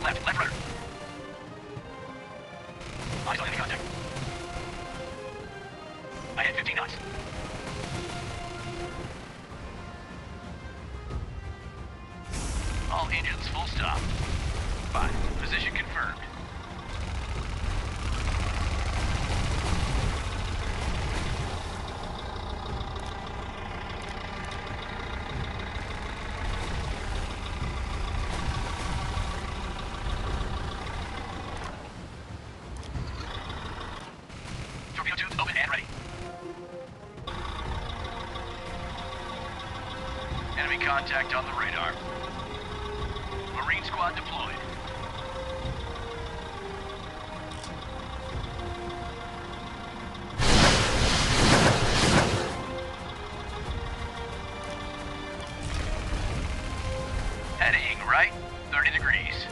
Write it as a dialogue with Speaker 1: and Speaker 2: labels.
Speaker 1: left, left rudder. Eyes on enemy contact. I hit 15 knots. All engines full stop. 5. Position confirmed. Torpedo tubes open and ready. Enemy contact on the radar. Marine squad deployed. Heading right, 30 degrees.